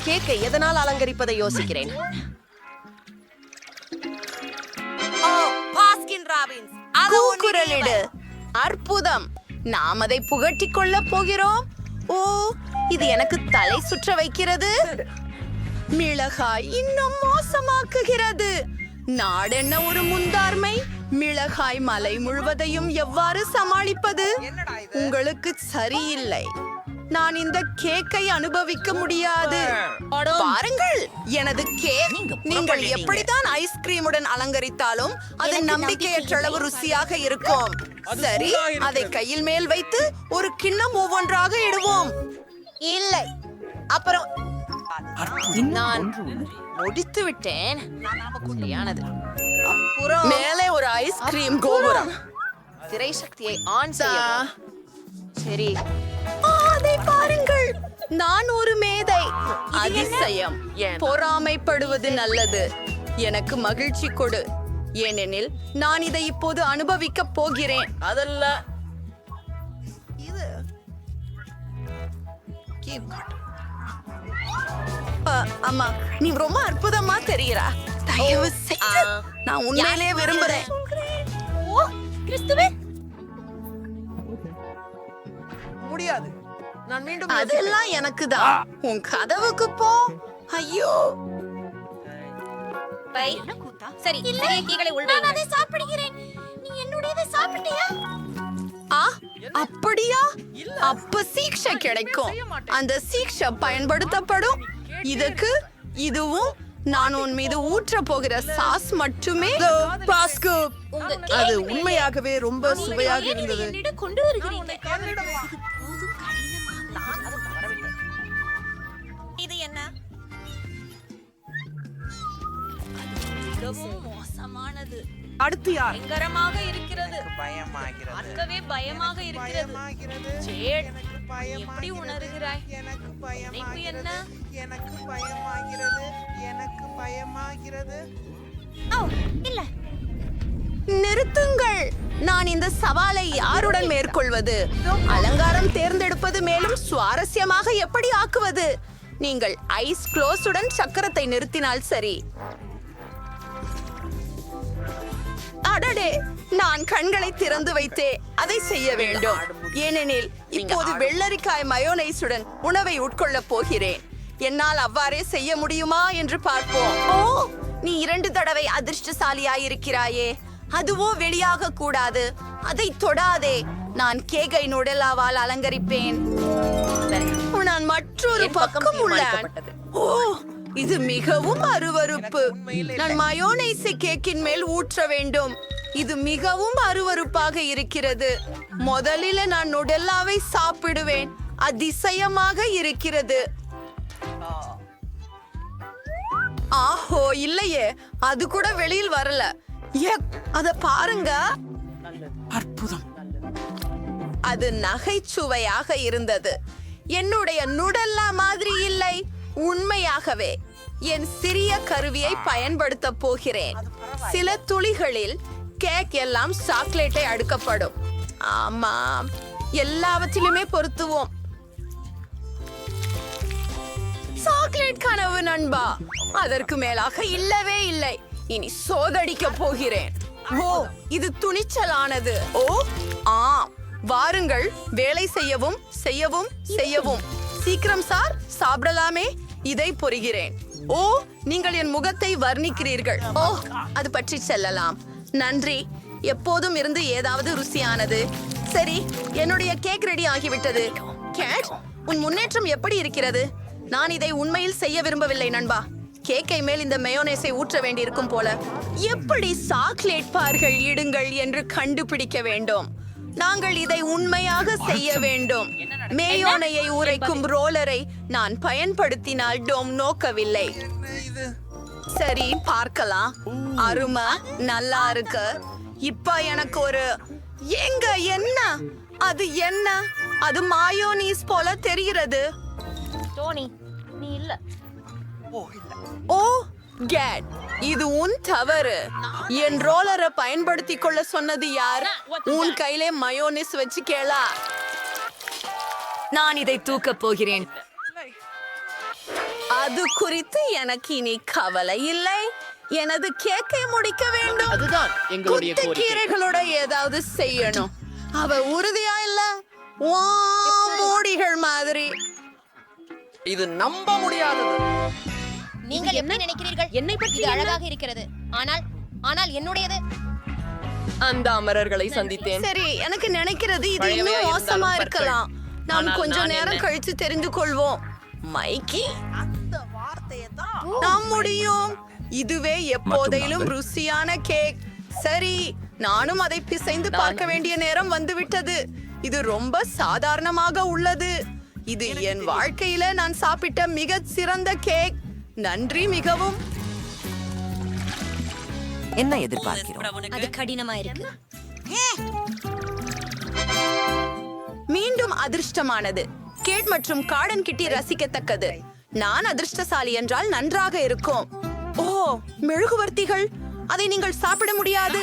கேக்கை எதனால் அலங்கரிப்பதை யோசிக்கிறேன். கூக்குரலிடு. அற்புதம். நாம் அதை புகட்டிக் கொள்ள போகிறோம். ஓ, இது எனக்கு தலை சுற்ற வைக்கிறது. மிளகாய் இன்னும் மோசமாக்குகிறது. நாடென்ன ஒரு முந்தார்மை. மிளகாய் மலை முழுவதையும் எவ்வாறு சமாளிப்பது? உங்களுக்கு சரியில்லை. நான் இந்த கேக்கை அனுபவிக்க முடியாது. பாருங்கள், எனது கேக். நீங்கள் எப்படித்தான் ஐஸ்கிரீமுடன் அலங்கரித்தாலும் அது நம்பிக்கையற்ற அளவு ருசியாக இருக்கும். சரி, அதை கையில் மேல் வைத்து ஒரு கிண்ணம் ஒவ்வொன்றாக இடுவோம். இல்லை, அப்புறம் நான் முடித்து விட்டேன். சரியானது. அப்புறம் மேலே ஒரு ஐஸ்கிரீம் கோபுரம். திரை சக்தியை ஆன் செய்ய. சரி, அதை பாருங்கள். நான் ஒரு மேதை. அதிசயம். பொறாமைப்படுவது நல்லது. எனக்கு மகிழ்ச்சி கொடு, ஏனெனில் நான் இதை இப்போது அனுபவிக்க போகிறேன். அதல்ல அம்மா, நீ ரொம்ப அற்புதமா தெரிகிறா. தயவு செய்து, நான் உண்மையிலேயே விரும்புறேன். முடியாது. நான் மீண்டும் அதெல்லாம் எனக்கு தான். உன் கதவுக்கு போ. ஐயோ, சரி, நான் அதை சாப்பிடுகிறேன். நீ என்னுடையதை சாப்பிட்டியா? அப்படியா? அப்ப சீக்ஷை கிடைக்கும். அந்த சீக்ஷை பயன்படுத்தப்படும். இதுக்கு இதுவும் நான் உன் மீது ஊற்ற போகிற சாஸ் மட்டுமே. பாஸ்கோ, அது உண்மையாகவே ரொம்ப சுவையாக இருந்தது. கொண்டு வருகிறீங்க. இது என்ன? மிகவும் மோசமானது. அடுத்து யார்? பயங்கரமாக இருக்கிறது. பயமாகிறது. பார்க்கவே பயமாக இருக்கிறது. ஜேட், எப்படி உணர்கிறாய்? எனக்கு நினைப்பு என்ன? எனக்கு பயமாகிறது. எனக்கு பயமாகிறது. ஓ, இல்ல. நிறுத்துங்கள். நான் இந்த சவாலை யாருடன் மேற்கொள்வது? அலங்காரம் தேர்ந்தெடுப்பது மேலும் சுவாரஸ்யமாக எப்படி ஆக்குவது? நீங்கள் ஐஸ் க்ளோஸுடன் சக்கரத்தை நிறுத்தினால் சரி. அடடே, நான் கண்களை திறந்து வைத்தே அதை செய்ய வேண்டும். ஏனெனில் இப்போது வெள்ளரிக்காய் மயோனைஸுடன் உணவை உட்கொள்ளப் போகிறேன். என்னால் அவ்வாறே செய்ய முடியுமா என்று பார்ப்போம். ஓ, நீ 2 தடவை அதிர்ஷ்டசாலியாயிருக்கிறாயே. அதுவோ வெளியாக கூடாது. அதை தொடாதே. நான் கேக்கை நுடலாவால் அலங்கரிப்பேன். நான் மற்றொரு பக்கம் உள்ளேன். ஓ, இது மிகவும் அருவருப்பு. நான் மயோனைஸை கேக்கின் மேல் ஊற்ற வேண்டும். இது மிகவும் அருவருப்பாக இருக்கிறது. முதலில் நான் நுடெல்லாவை சாப்பிடுவேன். அதிசயமாக இருக்கிறது. ஆஹோ, இல்லையே, அது கூட வெளியில் வரல. அத பாருங்க. அற்புதம். அது நகைச்சுவையாக இருந்தது. என்னுடைய நுடல்லா மாதிரி இல்லை. உண்மையாகவே என் சிறிய கருவியை பயன்படுத்த போகிறேன். சில துளிகளில் கேக் எல்லாம் சாக்லேட்டை அடுக்கப்படும். ஆமாம், எல்லாவற்றிலுமே பொருத்துவோம். சாக்லேட் கனவு நண்பா. அதற்கு மேலாக இல்லவே இல்லை. இனி சோதடிக்க போகிறேன். ஓ, இது துணிச்சலானது. ஓ, ஆம், வாருங்கள். வேலை செய்யவும் செய்யவும் செய்யவும். சீக்கிரம் சார், சாப்பிடலாமே. இதை பொறுகிறேன். ஓ, நீங்கள் என் முகத்தை வர்ணிக்கிறீர்கள். ஓ, அது பற்றி செல்லலாம். நன்றி. எப்போதும் இருந்து ஏதாவது ருசியானது. சரி, என்னுடைய கேக் ரெடி ஆகிவிட்டது. கேட், உன் முன்னேற்றம் எப்படி இருக்கிறது? நான் இதை உண்மையில் செய்ய விரும்பவில்லை நண்பா. கேக்கை மேல் இந்த மயோனைஸை ஊற்ற வேண்டியிருக்கும் போல. எப்படி சாக்லேட் பார்கள் இடுங்கள் என்று கண்டுபிடிக்க வேண்டும். நாங்கள் இதை உண்மையாக செய்ய வேண்டும். மேயோனையை உரைக்கும் ரோலரை நான் பயன்படுத்தினால் டோம் நோக்கவில்லை. சரி, பார்க்கலாம். அருமை, நல்லா இருக்கு. இப்ப எனக்கு ஒரு எங்க என்ன? அது என்ன? அது மாயோனீஸ் போல தெரிகிறது. டோனி, நீ இல்ல. ஓ, கேட், இது உன் தவறு. என் ரோலரை பயன்படுத்திக் கொள்ள சொன்னது யார்? உன் கையிலே மயோனிஸ் வச்சு கேளா. நான் இதை தூக்கப் போகிறேன். அது குறித்து எனக்கு இனி கவலை இல்லை. எனது கேக்கை முடிக்க வேண்டும். அதுதான் எங்களுடைய குத்து கோரிக்கை. கீரைகளோட ஏதாவது செய்யணும். அவ உறுதியா இல்ல மூடிகள் மாதிரி. இது நம்ப முடியாதது. நீங்கள் எப்படி நினைக்கிறீர்கள்? என்னை பற்றி இது அழகாக இருக்கிறது. ஆனால் என்னுடையது. அந்த அமரர்களை சந்தித்தேன். சரி, எனக்கு நினைக்கிறது இது பழையவையா இன்னும் இருந்தாலும் மோசமா பற்கள். இருக்கலாம். நாம் ஆனால் கொஞ்ச நான் நேரம் என்ன? கழிச்சு தெரிந்து கொள்வோம். மைக்கி, அந்த வார்த்தையை தான் நாம் முடியும். இதுவே எப்போதையிலும் ருசியான கேக். சரி, நானும் அதை பிசைந்து பார்க்க வேண்டிய நேரம் வந்துவிட்டது. இது ரொம்ப சாதாரணமாக உள்ளது. இது என் வாழ்க்கையில நான் சாப்பிட்ட மிக சிறந்த கேக். நன்றி மிகவும். என்ன எதிர்பார்க்கிறோம்? அது கடினமா இருக்கு. மீண்டும் அதிர்ஷ்டமானது. கேட் மற்றும் கார்டன் கிட்டி ரசிக்கத்தக்கது. நான் அதிர்ஷ்டசாலி என்றால் நன்றாக இருக்கும். ஓ, மெழுகுவர்த்திகள், அதை நீங்கள் சாப்பிட முடியாது.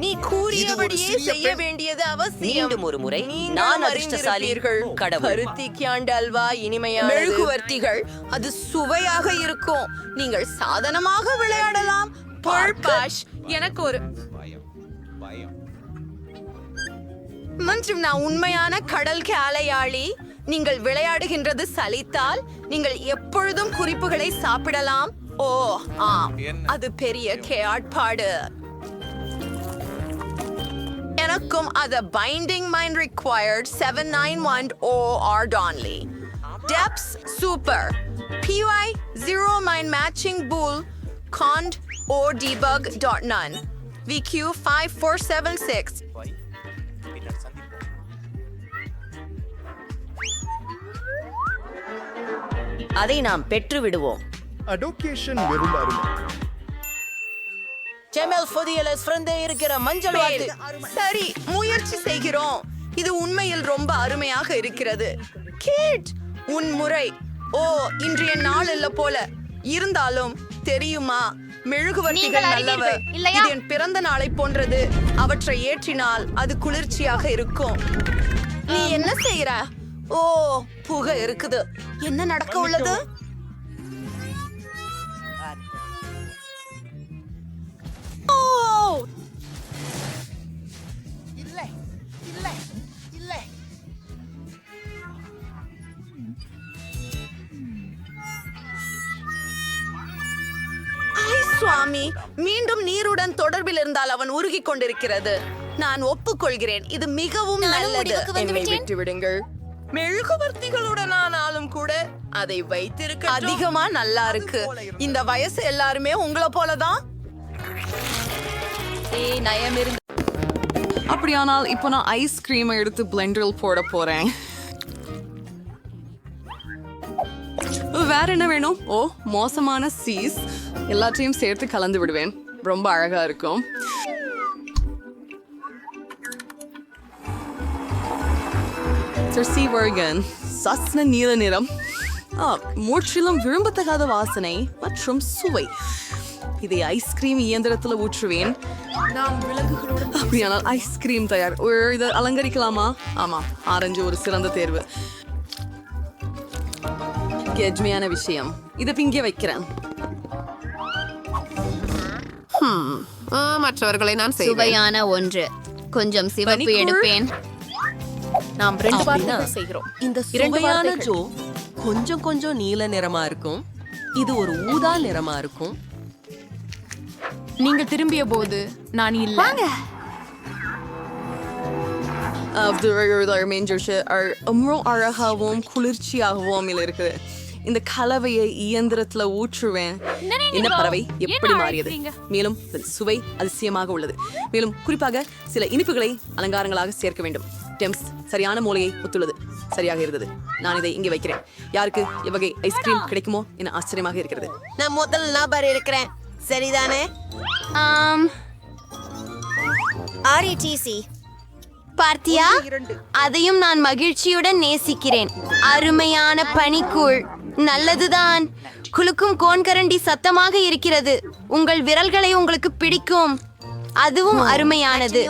நீ கூறியபடியே செய்ய வேண்டியது அவசியம். மீண்டும் ஒரு முறை நீங்களும் நான் அதிர்ஷ்டசாலி. அறிந்திருப்பீர்கள். கடவுள். பருத்தி கியாண்ட் அல்வா இனிமையான மெழுகுவர்த்திகள், அது சுவையாக இருக்கும். நீங்கள் சாதனமாக விளையாடலாம். பர்பாஷ், எனக்கு ஒரு மற்றும் நான் உண்மையான கடல் காளையாளி. நீங்கள் விளையாடுகின்றது சலித்தால் நீங்கள் எப்பொழுதும் குறிப்புகளை சாப்பிடலாம். ஓ ஆம், அது பெரிய கேட்பாடு. எனக்கும் அது binding mind required 791 OR Donley. Depths super. PY 0 mind matching bull cond or debug.none. VQ 5476. அதை நாம் பெற்று விடுவோம். அடோகேஷன் வெறும் அருமை. செமெல் ஃபொதியலஸ் ஃப்ரெண்டே இருக்கிற மஞ்சள் வாத்து. சரி, முயற்சி செய்கிறோம். இது உண்மையில் ரொம்ப அருமையாக இருக்கிறது. கேட், உன் முறை. ஓ, இன்றைய நாள் இல்ல போல இருந்தாலும் தெரியுமா, மெழுகுவர்த்திகள் நீங்கள் நல்லவ. அறிவீர்கள், இல்லையா? இது என் பிறந்த நாளை போன்றது. அவற்றை ஏற்றினால் அது குளிர்ச்சியாக இருக்கும். நீ என்ன செய்யற? ஓ, புகை இருக்குது. என்ன நடக்க உள்ளது? ஓ, இல்லை இல்லை இல்லை. ஐ சுவாமி, மீண்டும் நீருடன் தொடர்பில் இருந்தால் அவன் உருகிக் கொண்டிருக்கிறது. நான் ஒப்புக்கொள்கிறேன், இது மிகவும் நல்லது. முடிவுக்கு வந்து என்னை விட்டேன். விட்டு விடுங்கள். மெழுகுவர்த்திகளுடன் ஆனாலும் கூட அதை வைத்திருக்க அதிகமா நல்லா இருக்கு. இந்த வயசு எல்லாருமே உங்களை போலதான். நயம் இருந்து அப்படியானால் இப்போ நான் ஐஸ்கிரீமை எடுத்து பிளெண்டரில் போட போறேன். வேற என்ன வேணும்? ஓ, மோசமான சீஸ். எல்லாத்தையும் சேர்த்து கலந்து விடுவேன். ரொம்ப அழகா இருக்கும். சஸ்ன நீல நிறம், முற்றிலும் விரும்பத்தகாத வாசனை மற்றும் சுவை. இதை ஐஸ்கிரீம் இயந்திரத்துல ஊற்றுவேன். அப்படியானால் ஐஸ்கிரீம் தயார். இதை அலங்கரிக்கலாமா? ஆமா, ஆரஞ்சு ஒரு சிறந்த தேர்வு. கெஜ்மையான விஷயம், இதை இங்கே வைக்கிறேன். மற்றவர்களை நான் செய்வேன். சுவையான ஒன்று. கொஞ்சம் சிவப்பு பனிக்கூழ். எடுப்பேன். நாம் 2 வார்த்தைகள் செய்கிறோம். இந்த இரண்டு சுவையான வார்த்தைகள். ஜோ கொஞ்சம் கொஞ்சம் நீல நிறமா இருக்கும். இது ஒரு ஊதா நிறமா இருக்கும். நீங்கள் திரும்பிய போது நான் இல்ல. அழகாகவும் குளிர்ச்சியாகவும் இருக்கு. இந்த கலவையை இயந்திரத்துல ஊற்றுவேன். என்ன பறவை எப்படி மாறியது? மேலும் இதன் சுவை அதிசயமாக உள்ளது. மேலும் குறிப்பாக சில இனிப்புகளை அலங்காரங்களாக சேர்க்க வேண்டும். டெம்ஸ் சரியான மூலையை ஒத்துள்ளது. சரியாக இருந்தது. நான் இதை இங்கே வைக்கிறேன். யாருக்கு எவ்வகை ஐஸ்கிரீம் கிடைக்குமோ என ஆச்சரியமாக இருக்கிறது. நான் முதல் நபர் இருக்கிறேன், சரிதானே? RETC பார்த்தியா? அதையும் நான் மகிழ்ச்சியுடன் நேசிக்கிறேன். அருமையான பனிக்கூழ். நல்லதுதான். குலுக்கும் கோன்கரண்டி சத்தமாக இருக்கிறது. உங்கள் விரல்களை உங்களுக்கு பிடிக்கும். அதுவும் அருமையானது.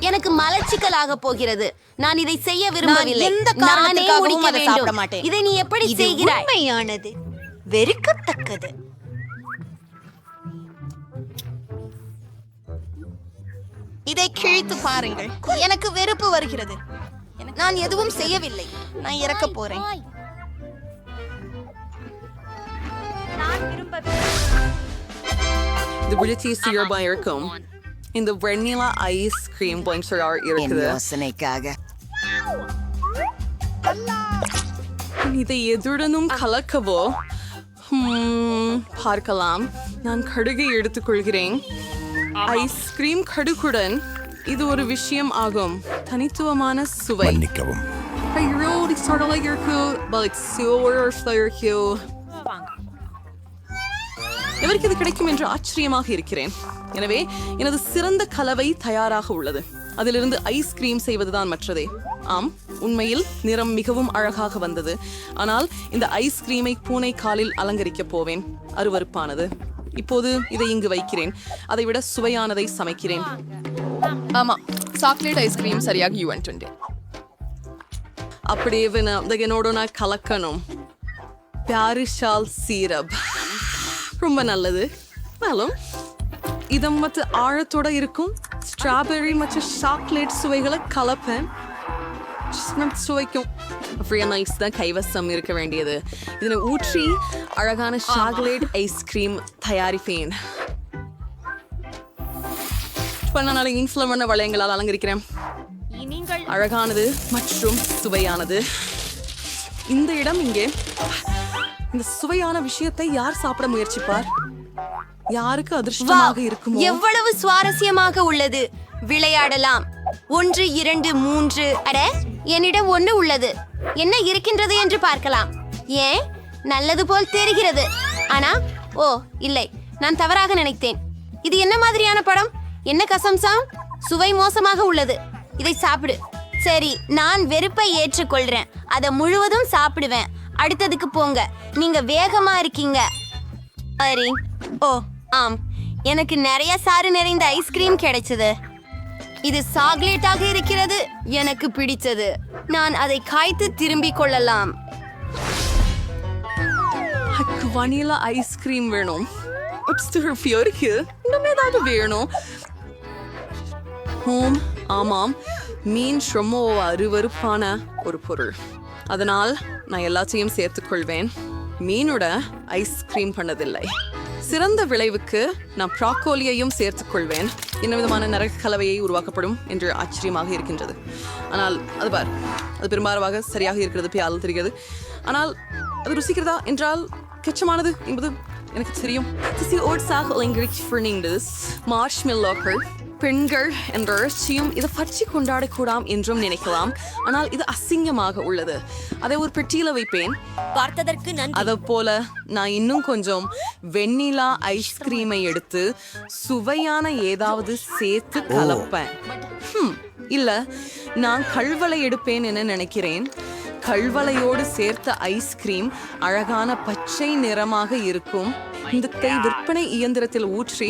எனக்கு மலச்சிக்கலாக போகிறது. நான் இதை செய்ய விரும்பவில்லை. எந்த நானே காரணத்துக்காகவும் முடிக்க அதை சாப்பிட வேண்டும். மாட்டேன். இதை நீ எப்படி செய்கிறாய்? உண்மையானது, வெறுக்கத்தக்கது. இதை கிழித்து பாருங்கள். எனக்கு வெறுப்பு வருகிறது. நான் எதுவும் செய்யவில்லை. நான் இறக்க போறேன். இது விழிச்சி சிறப்பா இருக்கும். இந்த வெண்ணிலா ஐஸ்கிரீம் பாயிண்ட்ஸாக இருக்குது. யோசனைக்காக இதை எதுடனும் கலக்கவோ பார்க்கலாம். நான் கடுகை எடுத்துக்கொள்கிறேன். ஐஸ்கிரீம் கடுகுடன் இது ஒரு விஷயம் ஆகும். தனித்துவமான சுவை. மன்னிக்கவும். எவருக்கு இது கிடைக்கும் என்று ஆச்சரியமாக இருக்கிறேன். எனவே எனது சிறந்த கலவை தயாராக உள்ளது. அதிலிருந்து ஐஸ்கிரீம் செய்வதுதான் மற்றதே. ஆம், உண்மையில் நிறம் மிகவும் அழகாக வந்தது. ஆனால் இந்த ஐஸ்கிரீமை பூனை காலில் அலங்கரிக்க போவேன். அருவருப்பானது. இப்போது இதை இங்கு வைக்கிறேன். அதை விட சுவையானதை சமைக்கிறேன். ஆமா, சாக்லேட் ஐஸ்கிரீம் சரியாக யூ அப்படியே என்னோட நான் கலக்கணும். பியாரிஷால் சீரப் ரொம்ப நல்லது. மேலும் இதம் மற்றும் ஆழத்தோட இருக்கும் ஸ்ட்ராபெரி மற்றும் சாக்லேட் சுவைகளை கலப்பேன். சுவைக்கும் அப்படியே நைஸ் தான் கைவசம் இருக்க வேண்டியது. இதனை ஊற்றி அழகான சாக்லேட் ஐஸ்கிரீம் தயாரிப்பேன். பண்ண இன்ஃப்ளமான வளையங்களால் அலங்கரிக்கிறேன். அழகானது மற்றும் சுவையானது. இந்த இடம் இங்கே. இந்த சுவையான விஷயத்தை யார் சாப்பிட முயற்சிப்பார்? யாருக்கு அதிர்ஷ்டமாக இருக்குமோ? எவ்வளவு சுவாரஸ்யமாக உள்ளது. விளையாடலாம். 1 2 3. அட, என்னிடம் 1 உள்ளது. என்ன இருக்கின்றது என்று பார்க்கலாம். ஏன், நல்லது போல் தெரிகிறது. ஆனா ஓ இல்லை, நான் தவறாக நினைத்தேன். இது என்ன மாதிரியான படம்? என்ன கசம்சாம்? சுவை மோசமாக உள்ளது. இதை சாப்பிடு. சரி, நான் வெறுப்பை ஏற்றுக்கொள்றேன். அதை முழுவதும் சாப்பிடுவேன். அடுத்ததுக்கு போங்க. நீங்க வேகமா இருக்கீங்க. சரி. ஓ ஆம், எனக்கு நிறைய சாறு நிறைந்த ஐஸ்கிரீம் கிடைச்சது. இது சாக்லேட்டாக இருக்கிறது. எனக்கு பிடிச்சது. நான் அதை காய்த்து திரும்பிக் கொள்ளலாம். வனிலா ஐஸ்கிரீம் வேணும். இருக்கு. இன்னும் ஏதாவது வேணும். ஆமாம், மீன் ரொம்ப அருவருப்பான ஒரு பொருள். அதனால் நான் எல்லாத்தையும் சேர்த்துக்கொள்வேன். மீனோட ஐஸ்கிரீம் பண்ணதில்லை. சிறந்த விளைவுக்கு நான் ப்ராக்கோலியையும் சேர்த்துக்கொள்வேன். என்ன விதமான நரக கலவையை உருவாக்கப்படும் என்று ஆச்சரியமாக இருக்கின்றது. ஆனால் அது பெரும்பாலாக சரியாக இருக்கிறது பியால் தெரிகிறது. ஆனால் அது ருசிக்கிறதா என்றால் கெச்சமானது என்பது எனக்கு தெரியும். மார்ஷ்மெல்லோக்கள் பெண்கள் என்ற அர்ச்சியும் இதை பற்றி கொண்டாடக்கூடாம் என்றும் நினைக்கலாம். ஆனால் இது அசிங்கமாக உள்ளது. அதை ஒரு பெட்டியில வைப்பேன். பார்த்ததற்கு நன்றி. அதை போல நான் இன்னும் கொஞ்சம் வெண்ணிலா ஐஸ்கிரீமை எடுத்து சுவையான ஏதாவது சேர்த்து கலப்பேன். இல்ல, நான் கல்வளை எடுப்பேன் என நினைக்கிறேன். கல்வளையோடு சேர்த்த ஐஸ்கிரீம் அழகான பச்சை நிறமாக இருக்கும். இந்த விற்பனை இயந்திரத்தில் ஊற்றி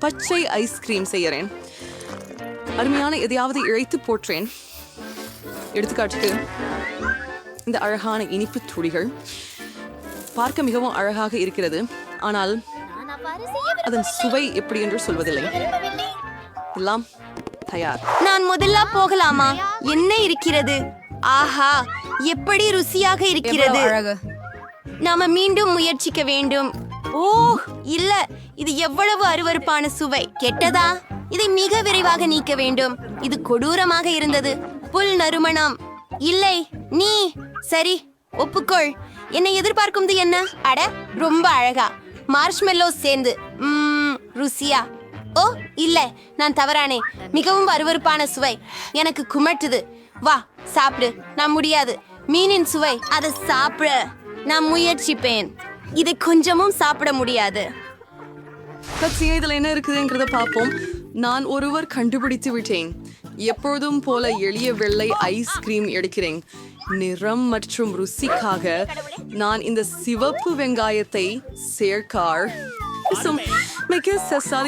பச்சை ஐஸ்கிரீம் செய்யறேன். அருமையான எதையாவது இழைத்து போற்றேன். எடுத்துக்காட்டுக்கு இந்த அழகான இனிப்பு துளிகள் பார்க்க மிகவும் அழகாக இருக்கிறது. ஆனால் அதன் சுவை எப்படி என்று சொல்வதில்லை. எல்லாம் தயார். நான் முதல்ல போகலாமா? என்ன இருக்கிறது? ஆஹா, எப்படி ருசியாக இருக்கிறது. நாம மீண்டும் முயற்சிக்க வேண்டும். ஓ இல்ல, இது எவ்வளவு அருவருப்பான சுவை. கெட்டதா? இதை மிக விரைவாக நீக்க வேண்டும். இது கொடூரமாக இருந்தது. புல் நறுமணம். இல்லை, நீ சரி, ஒப்புக்கொள். என்னை எதிர்பார்க்கும்து என்ன? அட, ரொம்ப அழகா. மார்ஷ்மெல்லோ சேர்ந்து ருசியா? ஓ இல்ல, நான் தவறானே. மிகவும் அருவருப்பான சுவை. எனக்கு குமட்டுது. வா சாப்பிடு. நான் முடியாது. மீனின் சுவை. அதை சாப்பிட நான் முயற்சிப்பேன். இதை கொஞ்சமும் சாப்பிட முடியாது. இதுல என்ன இருக்குதுங்கிறத பார்ப்போம். நான் ஒருவர் கண்டுபிடித்து விட்டேன். எப்பொழுதும் போல எளிய வெள்ளை ஐஸ்கிரீம் எடுக்கிறேன். நிறம் மற்றும் ருசிக்காக நான் இந்த சிவப்பு வெங்காயத்தை சேர்க்கார்.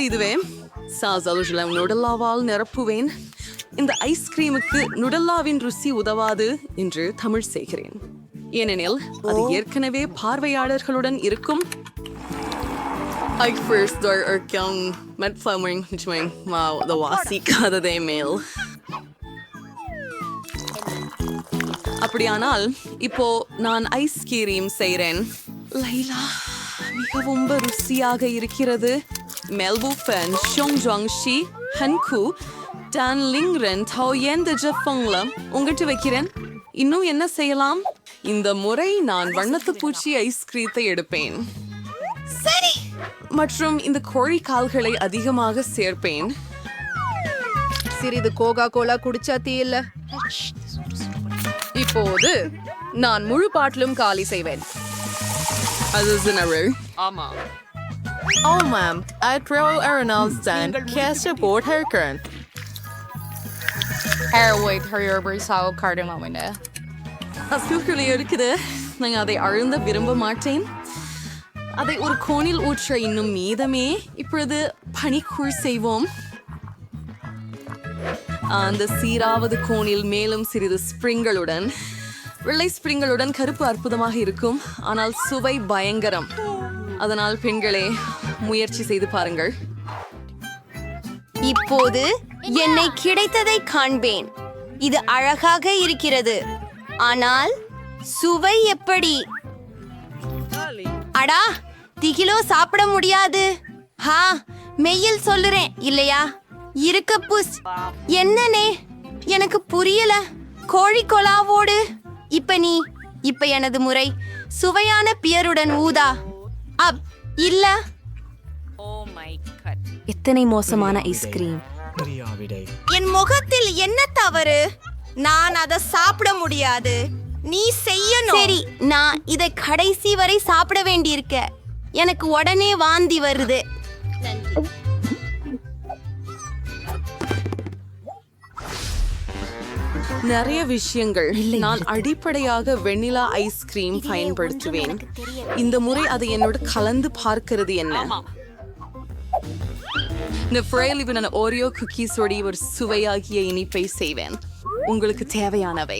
இதுவே சாசலுஜலம் நுடலாவால் நிரப்புவேன். இந்த ஐஸ்கிரீமுக்கு நுடல்லாவின் ருசி உதவாது என்று தமிழ் செய்கிறேன், ஏனெனில் அது ஏற்கனவே பார்வையாளர்களுடன் இருக்கும். அப்படியானால் இப்போ நான் ஐஸ்கிரீம் செய்கிறேன். லைலா, மிகவும் ருசியாக இருக்கிறது. மெல்பு ஃபென் ஷோங் ஜாங் ஷி ஹன்கு டான் லிங் ரென் டவ் என் த ஜஃபங்ல உங்கள்கிட்ட வைக்கிறேன். இன்னும் என்ன செய்யலாம்? இந்த முறை நான் வண்ணத்து பூச்சி ஐஸ்கிரீத்தை எடுப்பேன். சரி, மற்றும் இந்த கோழி கால்களை அதிகமாக சேர்ப்பேன். சிறிது கோகா கோலா குடிச்சா தீயில்ல. இப்போது நான் முழு பாட்டிலும் காலி செய்வேன். அது ஜினரு. Oh ma'am, I throw Arnold's stand. Cast a board haircut. Wait, hurry over, சாவு காரணம் என்ன? அசுக்குள்ளே இருக்குது. நான் அதை அழுந்த விரும்ப மாட்டேன். அதை ஒரு கோணில் ஊற்ற இன்னும் மீதமே. இப்பொழுது பனிக்கூழ் செய்வோம். அந்த சீராவது கோணில் மேலும் சிறிது ஸ்ப்ரிங்களுடன், வெள்ளை ஸ்ப்ரிங்களுடன் கருப்பு அற்புதமாக இருக்கும். ஆனால் சுவை பயங்கரம். அதனால் பெண்களே, முயற்சி செய்து பாருங்கள். இப்போது என்னை கிடைத்ததை காண்பேன். இது அழகாக இருக்கிறது, ஆனால் சுவை எப்படி? அடா, திகிலோ சாப்பிட முடியாது. ஹா, மெய்யில் சொல்லுறேன் இல்லையா? இருக்க புஸ். என்னனே, எனக்கு புரியல. கோழி கொலாவோடு இப்ப எனது முறை. சுவையான பியருடன் ஊதா. அப் இல்ல. எத்தனை மோசமான ஐஸ்கிரீம். என் முகத்தில் என்ன தவறு? நான் அதை சாப்பிட முடியாது. நீ செய்யணும். சரி, நான் இதை கடைசி வரை சாப்பிட வேண்டியிருக்க. எனக்கு உடனே வாந்தி வருது. நிறைய விஷயங்கள். நான் அடிப்படையாக வெண்ணிலா ஐஸ்கிரீம் பயன்படுத்துவேன். இந்த முறை அதை என்னோட கலந்து பார்க்கிறது என்ன? இந்த ஃப்ரைலிவ் நான் ஓரியோ குக்கீஸோட ஒரு சுவையாகிய இனிப்பை செய்வேன். உங்களுக்கு தேவையானவை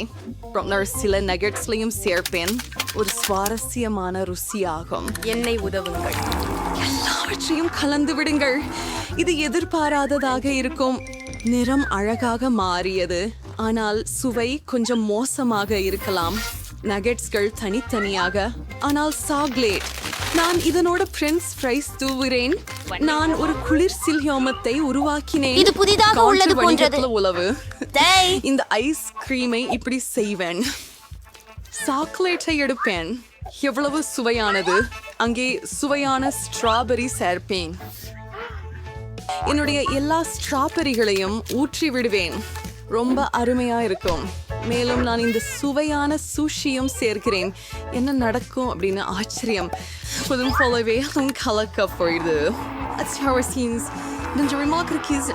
நான் சில நகெட்ஸ்லையும் சேர்ப்பேன். ஒரு சுவாரஸ்யமான ருசியாகும். என்னை உதவுங்கள். எல்லாவற்றையும் கலந்து விடுங்கள். இது எதிர்பாராததாக இருக்கும். நிறம் அழகாக மாறியது, ஆனால் சுவை கொஞ்சம் மோசமாக இருக்கலாம். நகெட்ஸ்கள் தனித்தனியாக, ஆனால் சாக்லேட். நான் இதனோட பிரெஞ்ச் ஃப்ரைஸ் தூவுகிறேன். நான் ஒரு குளிர் சில்ஹியோமத்தை உருவாக்கினேன். இது புதிதாக உள்ளது போன்றது. உளவு. இந்த ஐஸ்கிரீமை இப்படி செய்வேன். சாக்லேட்டை எடுப்பேன். எவ்வளவு சுவையானது. அங்கே சுவையான ஸ்ட்ராபெரி சேர்ப்பேன். என்னுடைய எல்லா ஸ்ட்ராபெரிகளையும் ஊற்றி விடுவேன். ரொம்ப அருமையா இருக்கும். மேலும் நான் இந்த சுவையான சூஷியும் சேர்க்கிறேன். என்ன நடக்கும் அப்படின்னு ஆச்சரியம். கொஞ்சம் போலவே கலக்க போயிடுது.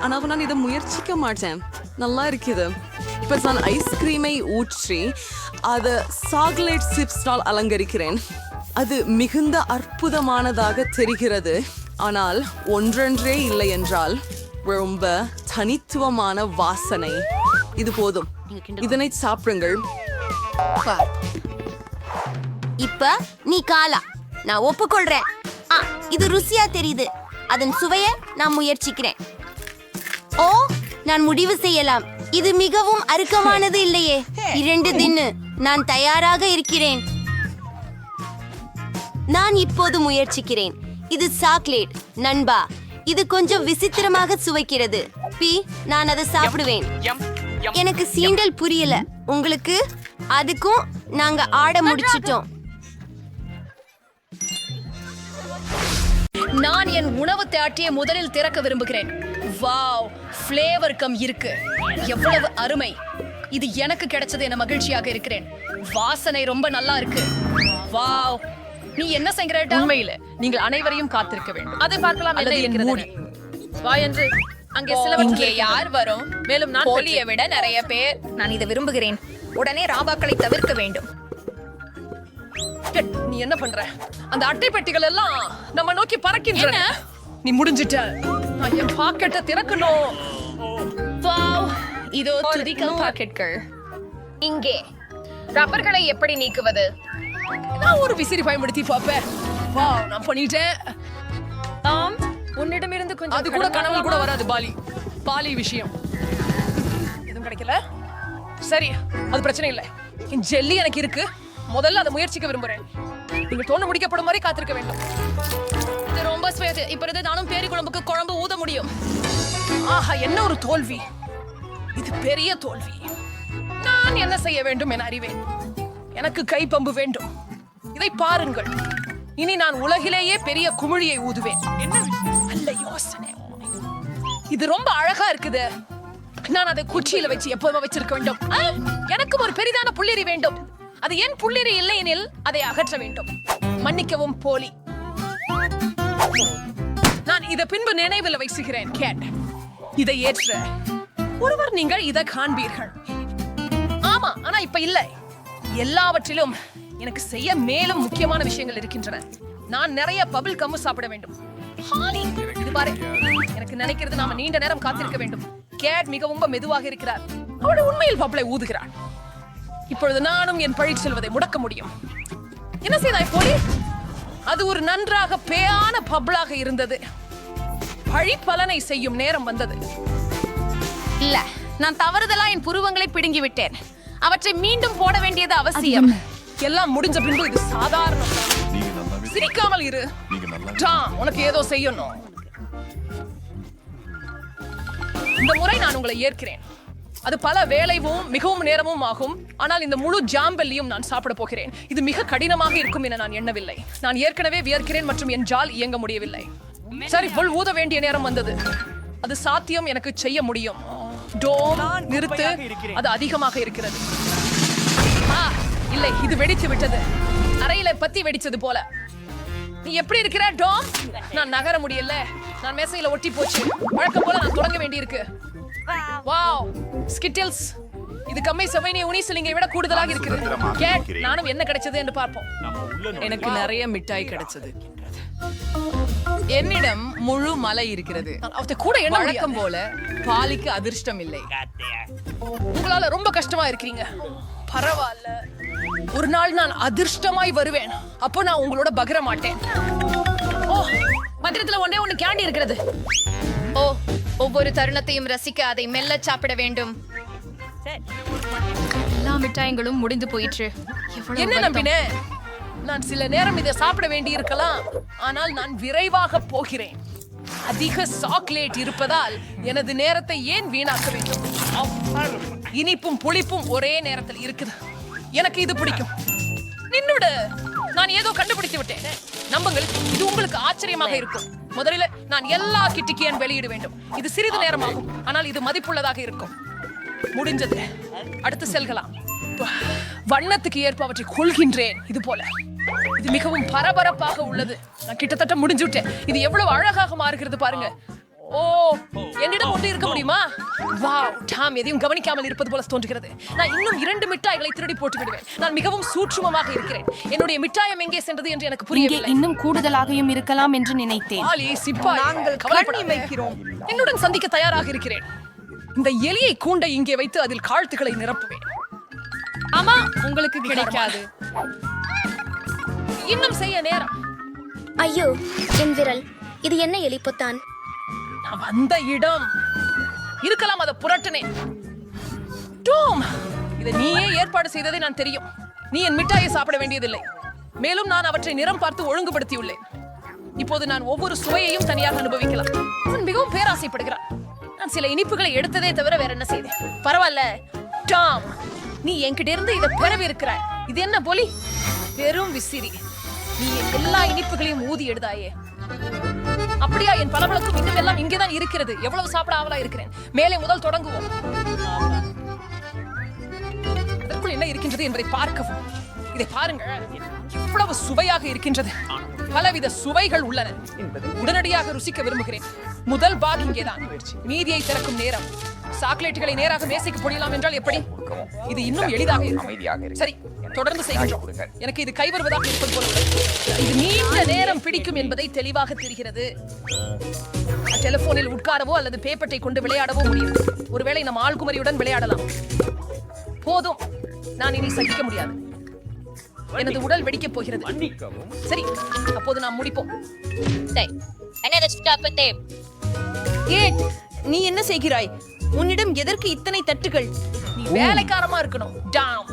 ஆனால் நான் இதை முயற்சிக்க மாட்டேன். நல்லா இருக்குது. இப்போ நான் ஐஸ்கிரீமை ஊற்றி அதை சாக்லேட் சிப்ஸ்னால் அலங்கரிக்கிறேன். அது மிகுந்த அற்புதமானதாக தெரிகிறது. ஆனால் ஒன்றென்றே இல்லை என்றால் ரொம்ப தனித்துவமான வாசனை. இது போதும். இதனை சாப்பிடுங்கள். இப்ப நீ காலா, நான் ஒப்புக்கொள்றேன். இது ருசியா தெரியுது. அதன் சுவையை நான் முயற்சிக்கிறேன். ஓ, நான் முடிவு செய்யலாம். இது மிகவும் அருக்கமானது இல்லையே. 2 தின்னு. நான் தயாராக இருக்கிறேன். நான் இப்போது முயற்சிக்கிறேன். இது சாக்லேட் நண்பா. இது கொஞ்சம் விசித்திரமாக சுவைக்கிறது. நான் அதை சாப்பிடுவேன். எனக்கு சீண்டல் புரியல. உங்களுக்கு? அதுக்கும் நாங்க ஆட முடிச்சிட்டோம். நான் என் உணவு தாட்டியை முதலில் திறக்க விரும்புகிறேன். வாவ், ஃப்ளேவர் கம் இருக்கு. எவ்வளவு அருமை. இது எனக்கு கிடைச்சது என மகிழ்ச்சியாக இருக்கிறேன். வாசனை ரொம்ப நல்லா இருக்கு. வாவ், நீ என்ன செய்கிற? உண்மையில நீங்கள் அனைவரையும் காத்திருக்க வேண்டும். அதை பார்க்கலாம். என்ன இருக்கிறது? வா என்று அங்கே இங்கே யார் வரும்? மேலும் நான் போலியை விட நிறைய பேர். நான் இதை விரும்புகிறேன். உடனே ராபாக்களை தவிர்க்க வேண்டும். நீ என்ன பண்ற? அந்த அட்டை பெட்டிகள் எல்லாம் நம்ம நோக்கி பறக்கின்றன. நீ முடிஞ்சிட்ட. நான் என் பாக்கெட்டை திறக்கணும். வாவ், இதோ துதிக்கும் பாக்கெட்கள். இங்கே ரப்பர்களை எப்படி நீக்குவது? நான் ஒரு விசிறி பயன்படுத்தி பாப்பேன். வா, நான் பண்ணிட்டேன். ஆம், உன்னிடமிருந்து கொஞ்சம் அது கூட கனவுல கூட வராது பாலி விஷயம். எதுவும் கிடைக்கல. சரி, அது பிரச்சனை இல்லை. என் ஜெல்லி எனக்கு இருக்கு. முதல்ல அதை முயற்சிக்க விரும்புறேன். நீங்க தோணு முடிக்கப்படும் வரை காத்திருக்க வேண்டும். இது ரொம்ப ஸ்வேது. இப்பொழுது நானும் பேரி குழம்புக்கு குழம்பு ஊத முடியும். ஆஹா, என்ன ஒரு தோல்வி. இது பெரிய தோல்வி. நான் என்ன செய்ய வேண்டும் என அறிவேன். எனக்கு கைப்பம்பு வேண்டும். இதை பாருங்கள். இனி நான் உலகிலேயே பெரிய குமிழியை ஊதுவேன். நல்ல யோசனை. இது ரொம்ப அழகா இருக்குது. நான் அதை குச்சியில வச்சு எப்பவுமே வச்சிருக்க வேண்டும். எனக்கும் ஒரு பெரிதான புள்ளிரி வேண்டும். அது என் புள்ளிரி இல்லை எனில் அதை அகற்ற வேண்டும். மன்னிக்கவும் போலி. நான் இதை பின்பு நினைவில் வைசுகிறேன். கேட், இதை ஏற்ற ஒருவர் நீங்கள் இதை காண்பீர்கள். ஆமா, ஆனா இப்ப இல்லை. எல்லாவற்றிலும் எனக்கு செய்ய மேலும் முக்கியமான விஷயங்கள் இருக்கின்றன. நான் நிறைய பபிள் கம்மு சாப்பிட வேண்டும். ஹாலி, இது பாரு. எனக்கு நினைக்கிறது நாம நீண்ட நேரம் காத்திருக்க வேண்டும். கேட் மிகவும் மெதுவாக இருக்கிறார். அவள் உண்மையில் பபிளை ஊதுகிறாள். இப்பொழுது நானும் என் பழி செல்வதை முடக்க முடியும். என்ன செய்தாய் போலி? அது ஒரு நன்றாக பேயான பபிளாக இருந்தது. பழி பலனை செய்யும் நேரம் வந்தது. இல்ல, நான் தவறுதலா என் புருவங்களை பிடுங்கி விட்டேன். அவற்றை மீண்டும் போட வேண்டியது அவசியம். எல்லாம் முடிஞ்ச பின்பு இது சாதாரணம். சிரிக்காமல் இரு. உனக்கு ஏதோ செய்யணும். இந்த முறை நான் உங்களை ஏற்கிறேன். அது பல வேலைவும் மிகவும் நேரமும் ஆகும். ஆனால் இந்த முழு ஜாம்பெல்லியும் நான் சாப்பிட போகிறேன். இது மிக கடினமாக இருக்கும் என நான் எண்ணவில்லை. நான் ஏற்கனவே வியர்க்கிறேன் மற்றும் என் ஜால் இயங்க முடியவில்லை. சரி, புல் ஊத வேண்டிய நேரம் வந்தது. அது சாத்தியம், எனக்கு செய்ய முடியும். டோம், நிறுத்து. அது அதிகமாக இருக்கிறது. இல்லை, இது வெடித்து விட்டது. அறையில பத்தி வெடிச்சது போல. நீ எப்படி இருக்கிற டோம்? நான் நகர முடியல. நான் மேசையில ஒட்டி போச்சு. வழக்கம் போல நான் தொடங்க வேண்டியிருக்கு. Wow, Skittles. இது கம்மை செவைனிய உனிசிலிங்கை விட கூடுதலாக இருக்கிறது. கேட், நானும் என்ன கிடைச்சது என்று பார்ப்போம். எனக்கு நிறைய மிட்டாய் கிடைச்சது. என்னிடம் முழு மலை இருக்கிறது. அவத்தை கூட என்ன வழக்கம் போல பாலிக்கு அதிர்ஷ்டம் இல்லை. உங்களால ரொம்ப கஷ்டமா இருக்கிறீங்க. பரவாயில்ல, ஒரு நாள் நான் அதிர்ஷ்டமாய் வருவேன். அப்போ நான் உங்களோட பகிர மாட்டேன். ஓ, பத்திரத்துல ஒன்னே ஒண்ணு கேண்டி இருக்கிறது. ஓ, ஒவ்வொரு தருணத்தையும் ரசிக்க அதை மெல்ல சாப்பிட வேண்டும். எல்லா மிட்டாய்களும் முடிந்து போயிற்று. என்ன நம்பினே? நான் சில நேரம் இதை சாப்பிட வேண்டி இருக்கலாம். ஆனால் நான் விரைவாக போகிறேன். அதிக சாக்லேட் இருப்பதால் எனது நேரத்தை ஏன் வீணாக்க வேண்டும்? இனிப்பும் புளிப்பும் ஒரே நேரத்தில் இருக்குது. எனக்கு இது பிடிக்கும். நின்னுடு, நான் ஏதோ கண்டுபிடித்து விட்டேன். நம்புங்கள், இது உங்களுக்கு ஆச்சரியமாக இருக்கும். முதலில் நான் எல்லா கிட்டிக்கையும் வெளியிட வேண்டும். இது சிறிது நேரமாகும், ஆனால் இது மதிப்புள்ளதாக இருக்கும். முடிஞ்சது. அடுத்து செல்கலாம். வண்ணத்துக்கு ஏற்ப அவற்றை கொள்கின்றேன். இது போல இது மிகவும் பரபரப்பாக உள்ளது. நான் கிட்டத்தட்ட முடிஞ்சு விட்டேன். இது எவ்வளவு அழகாக மாறுகிறது பாருங்க. ஓ, என்னிடம் ஒன்று இருக்க முடியுமா? வாவ், டாம் எதையும் கவனிக்காமல் இருப்பது போல தோன்றுகிறது. நான் இன்னும் 2 மிட்டாய்களை திருடி போட்டு விடுவேன். நான் மிகவும் சூட்சுமமாக இருக்கிறேன். என்னுடைய மிட்டாயம் எங்கே சென்றது என்று எனக்கு புரியவில்லை. இன்னும் கூடுதலாகவும் இருக்கலாம் என்று நினைத்தேன். ஆலி, சிப்பாய், நாங்கள் கவலைப்படாதே. கண்ணி வைக்கிறோம். என்னுடன் சந்திக்க தயாராக இருக்கிறேன். இந்த எலியை கூண்டை இங்கே வைத்து அதில் காழ்த்துக்களை நிரப்புவேன். ஆமா, உங்களுக்கு கிடைக்காது. இன்னும் செய்ய நேரம். ஐயோ, என் விரல். இது என்ன எலிப்பொத்தான்? நான் வந்த இடம் இருக்கலாம், அதை புரட்டினேன். டோம், இதை நீயே ஏற்பாடு செய்ததை நான் தெரியும். நீ என் மிட்டாயை சாப்பிட வேண்டியதில்லை. மேலும் நான் அவற்றை நிறம் பார்த்து ஒழுங்குபடுத்தியுள்ளேன். இப்போது நான் ஒவ்வொரு சுவையையும் தனியாக அனுபவிக்கலாம். நான் மிகவும் பேராசைப்படுகிறான். நான் சில இனிப்புகளை எடுத்ததே தவிர வேற என்ன செய்தேன்? பரவாயில்ல டாம், நீ என்கிட்ட இருந்து இதை பெறவே இருக்கிறாய். இது என்ன போலி? வெறும் விசிறி. நீ எல்லா இனிப்புகளையும் ஊதி எடுதாயே. அப்படியா? என் பலபலக்கும் இன்னும் எல்லாம் இங்கேதான் இருக்கிறது. எவ்வளவு சாப்பிட ஆவலா இருக்கிறேன். மேலே முதல் தொடங்குவோம். அதற்குள் என்ன இருக்கின்றது என்பதை பார்க்கவும். இதை பாருங்கள், எவ்வளவு சுவையாக இருக்கின்றது. பலவித சுவைகள் உள்ளன. உடனடியாக ருசிக்க விரும்புகிறேன். முதல் பாக் இங்கேதான். மீதியை திறக்கும் நேரம். சாக்லேட்டுகளை நேராக மேசைக்கு பொழியலாம் என்றால் எப்படி? இது இன்னும் எளிதாக இருக்கும். சரி, தொடர்ந்து செய்கிறோம். எனக்கு இது கைவருவதாக இருப்பது போல உள்ளது. இது நீண்ட நேரம் பிடிக்கும் என்பதை தெளிவாக தெரிகிறது. டெலிபோனில் உட்காரவோ அல்லது பேப்பரை கொண்டு விளையாடவோ முடியும். ஒருவேளை நம் ஆள்குமரியுடன் விளையாடலாம். போதும், நான் இனி சகிக்க முடியாது. எனது உடல் வெடிக்கப் போகிறது. சரி, அப்போது நாம் முடிப்போம். ஏன் நீ என்ன செய்கிறாய்? உன்னிடம் எதற்கு இத்தனை தட்டுகள்? நீ வேலைக்காரமா இருக்கணும். டாம்.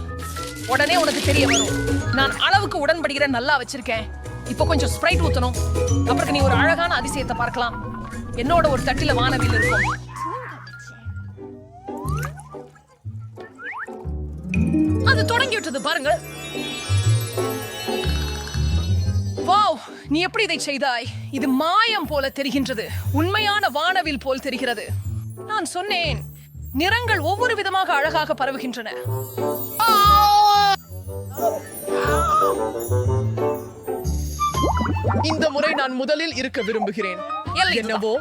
உடனே உனக்கு தெரிய வரும். நான் அளவுக்கு உடன்படுகிற நல்லா வச்சிருக்கேன். இப்போ கொஞ்சம் ஸ்ப்ரைட் ஊத்தணும். அப்புறம் நீ ஒரு அழகான அதிசயத்தை பார்க்கலாம். என்னோட ஒரு தட்டில வானவில் இருக்கும். அது தொடங்கி விட்டது பாருங்க. வாவ், நீ எப்படி இதை செய்தாய்? இது மாயம் போல தெரிகின்றது. உண்மையான வானவில் போல் தெரிகிறது. நான் சொன்னேன், நிறங்கள் ஒவ்வொரு விதமாக அழகாக பரவுகின்றன. இந்த முறை நான் முதலில் இருக்க விரும்புகிறேன். என்னவோ,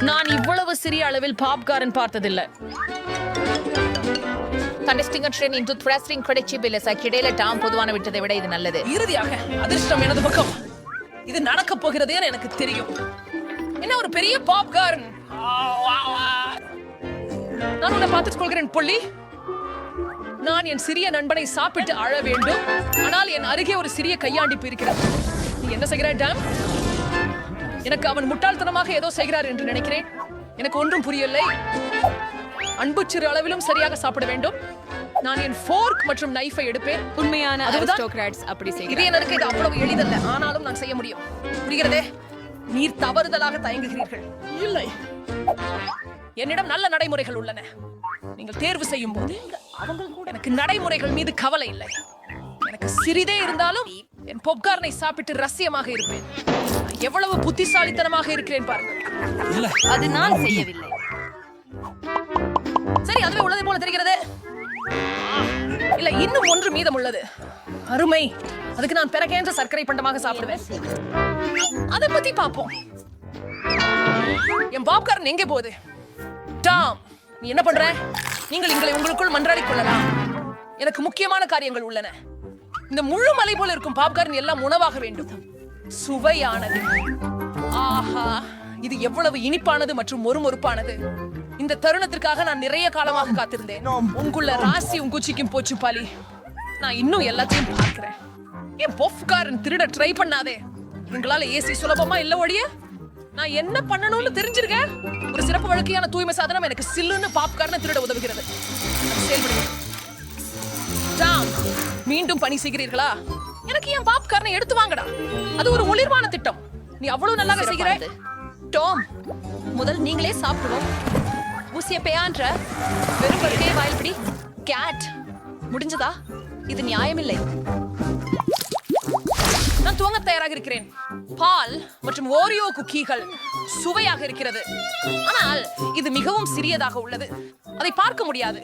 நான் இவ்வளவு சிறிய அளவில் பாப்கார்ன் பார்த்ததில்லை. இறுதியாக அதிர்ஷ்டம் எனது பக்கம். இது நடக்க போகிறது எனக்கு தெரியும். என்ன ஒரு பெரிய பாப்கார்ன். நான் உன்னை பார்த்துக் கொள்கிறேன் பொல்லி. நான் என் சிறிய நண்பனை சாப்பிட்டு அழ வேண்டும். ஆனால் என் அருகே ஒரு சிறிய கையாண்டிப்பு இருக்கிறது. நீ என்ன செய்கிறாய் டாம்? எனக்கு அவன் முட்டாள்தனமாக ஏதோ செய்கிறார் என்று நினைக்கிறேன். எனக்கு ஒன்றும் புரியவில்லை. அன்பு சிறு அளவிலும் சரியாக சாப்பிட வேண்டும். நான் என் ஃபோர்க் மற்றும் நைஃபை எடுப்பேன். உண்மையான அரிஸ்டோகிராட்ஸ் அப்படி செய்கிறார்கள். இது எனக்கு இது அவ்வளவு எளிதல்ல. ஆனாலும் நான் செய்ய முடியும். புரிகிறதே? நீர் தவறுதலாக தயங்குகிறீர்கள். இல்லை, என்னிடம் நல்ல நடைமுறைகள் உள்ளன. நீங்கள் தேர்வு செய்யும் போது எனக்கு நடைமுறைகள் மீது கவலை இல்லை. எனக்கு சிறிதே இருந்தாலும் என் பொப்கார்னை சாப்பிட்டு ரகசியமாக இருப்பேன். எவ்வளவு புத்திசாலித்தனமாக இருக்கிறேன் பாருங்கள். அது நான் செய்யவில்லை. சரி, அதுவே உள்ளதை போல தெரிகிறது. இல்ல, இன்னும் ஒன்று மீதம் உள்ளது. அருமை. அதுக்கு நான் பிறகேன்ற சர்க்கரை பண்டமாக சாப்பிடுவேன். அதை பத்தி பாப்போம். என் பாப்கார்ன் எங்கே போகுது? டாம், நீ என்ன பண்ற? நீங்கள் எங்களை உங்களுக்குள் மன்றாடிக் கொள்ளலாம். எனக்கு முக்கியமான காரியங்கள் உள்ளன. இந்த முழு மலை போல இருக்கும் பாப்கார்ன் எல்லாம் உணவாக வேண்டும். சுவையானது. ஆஹா, இது எவ்வளவு இனிப்பானது மற்றும் மொறுமொறுப்பானது. இந்த தருணத்திற்காக நான் நிறைய காலமாக காத்திருந்தேன். உங்குள்ள ராசியும் குச்சிக்கும் போச்சு பாலி. நான் இன்னும் எல்லாத்தையும் பார்க்கிறேன். என் பாப்கார்ன் திருட ட்ரை பண்ணாதே. எங்களால ஏசி சுலபமா இல்ல ஒழிய. நான் என்ன பண்ணணும்னு தெரிஞ்சிருக்கேன். ஒரு சிறப்பு வழக்கையான தூய்மை சாதனம் எனக்கு சில்லுன்னு பாப்கார்னை திருட உதவுகிறது. டாம், மீண்டும் பணி செய்கிறீர்களா? எனக்கு என் பாப்கார்னை எடுத்து வாங்கடா. அது ஒரு ஒளிர்வான திட்டம். நீ அவ்வளவு நல்லா செய்கிற. டாம், முதல் நீங்களே சாப்பிடுவோம். ஊசிய பேயான்ற வெறும் படுக்கையை வாயில்படி. கேட், முடிஞ்சதா? இது நியாயமில்லை. நான் துவங்க தயாராக இருக்கிறேன். பால் மற்றும் ஓரியோ குக்கீகள் சுவையாக இருக்கிறது. ஆனால் இது மிகவும் சிறியதாக உள்ளது. அதை பார்க்க முடியாது.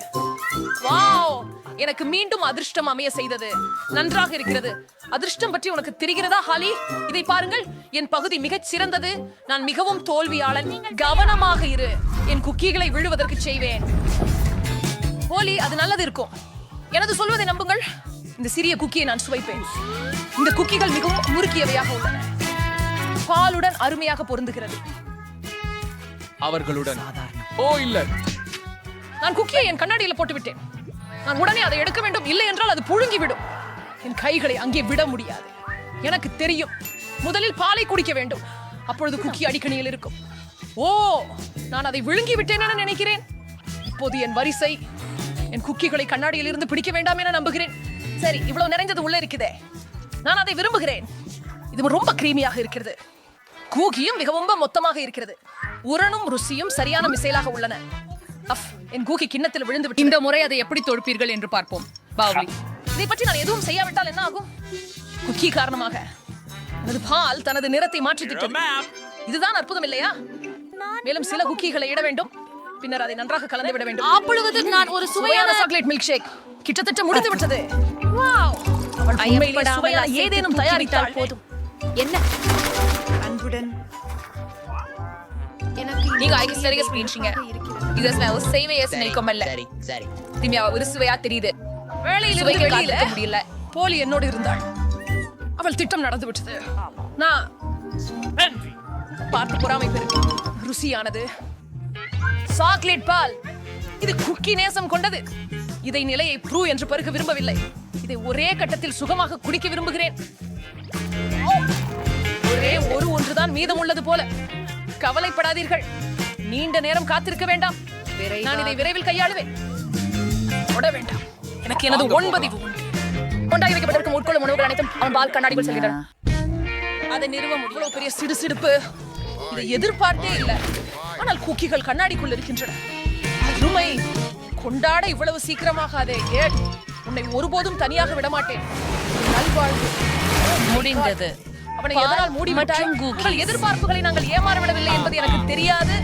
வாவ், எனக்கு மீண்டும் அதிர்ஷ்டம் அமைய செய்தது. நன்றாக இருக்கிறது. அதிர்ஷ்டம் பற்றி உனக்கு தெரிகிறதா ஹாலி? இதை பாருங்கள். என் பகுதி மிகச் சிறந்தது. நான் மிகவும் தோல்வியாளன். கவனமாக இரு. என் குக்கீகளை விழுவதற்கு செய்வேன். ஹோலி, அது நல்லது இருக்கும். எனது சொல்வதை நம்புங்கள். இந்த சிறிய குக்கியை நான் சுவைப்பேன். இந்த குக்கிகள் மிகவும் முறுக்கியவையாக உள்ளன. பாலுடன் அருமையாக பொருந்துகிறது. அவர்களுடன் ஓ இல்ல, நான் குக்கியை என் கண்ணாடியில போட்டு விட்டேன். நான் உடனே அதை எடுக்க வேண்டும். இல்லை என்றால் அது புழுங்கி விடும். என் கைகளை அங்கே விட முடியாது. எனக்கு தெரியும். முதலில் பாலை குடிக்க வேண்டும். அப்பொழுது குக்கி அடிக்கணியில் இருக்கும். ஓ, நான் அதை விழுங்கி விட்டேன் என நினைக்கிறேன். இப்போது என் வரிசை. என் குக்கிகளை கண்ணாடியில் இருந்து பிடிக்க வேண்டாம் என நம்புகிறேன். சரி, இவ்வளவு நிறைஞ்சது உள்ள இருக்குதே. நான் அதை விரும்புகிறேன். இது ரொம்ப கிரீமியாக இருக்கிறது. கூகியும் மிகவும் மொத்தமாக இருக்கிறது. உரணும் ருசியும் சரியான மிசைலாக உள்ளன. என் கூகி கிண்ணத்தில் விழுந்து விட்டு. இந்த முறை அதை எப்படி தொடுப்பீர்கள் என்று பார்ப்போம். பாவ்லி, இதை பற்றி நான் எதுவும் செய்யாவிட்டால் என்ன ஆகும்? குக்கி காரணமாக எனது பால் தனது நிறத்தை மாற்றிவிட்டது. இதுதான் அற்புதம் இல்லையா? மேலும் சில குக்கிகளை இட வேண்டும். பின்னர் அதை நன்றாக கலந்து விட வேண்டும். அப்பொழுது நான் ஒரு சுவையான சாக்லேட் மில்க் ஷேக் கிட்டத்தட்ட முடித்து விட்டது. வாவ், அவள் உண்மையிலே சுவையான ஏதேனும் தயாரித்தால் போதும். என்ன அன்புடன் நீங்க ஐக்கு சரியா ஸ்கிரீன்ஷீங்க. இது ஸ்மெல் சேமே எஸ் நினைக்குமல்ல. சரி சரி. திமியா ஒரு சுவையா தெரியுது. வேலையிலிருந்து சுவைக்கு வெளியில காத்திருக்க முடியல. போலி என்னோடு இருந்தாள். அவள் திட்டம் நடந்து விட்டது. நான் பார்த்து பொறாமை பெருக்கு. ருசியானது சாக்லேட் பால். இது குக்கி நேசம் கொண்டது. இதை நிலையை ப்ரூ என்று பருக விரும்பவில்லை. இதை ஒரே கட்டத்தில் சுகமாக குடிக்க விரும்புகிறேன். ஒரே ஒன்றுதான் மீதம் உள்ளது போல. கவலைப்படாதீர்கள், நீண்ட நேரம் காத்திருக்க வேண்டாம். நான் இதை விரைவில் கையாளுவேன். தொட வேண்டாம், எனக்கு எனது 9 உண்டு. கொண்டாகி வைக்கப்பட்டிருக்கும் உட்கொள்ளும் உணவுகள் அனைத்தும் அவன் பால் கண்ணாடிக்குள் செல்கின்றன. அதை நிறுவ இவ்வளவு பெரிய சிடுசிடுப்பு இதை எதிர்பார்த்தே இல்லை. ஆனால் குக்கிகள் கண்ணாடிக்குள் இருக்கின்றன. அருமை. கொண்டாட இவ்வளவு சீக்கிரமாக அதை உன்னை ஒருபோதும் தனியாக விடமாட்டேன். நல்வாழ்வு. முடிந்தது. அவனை எதனால் மூடிவிட்டாய்? உங்கள் எதிர்பார்ப்புகளை நாங்கள் ஏமாற விடவில்லை என்பது எனக்கு தெரியாது.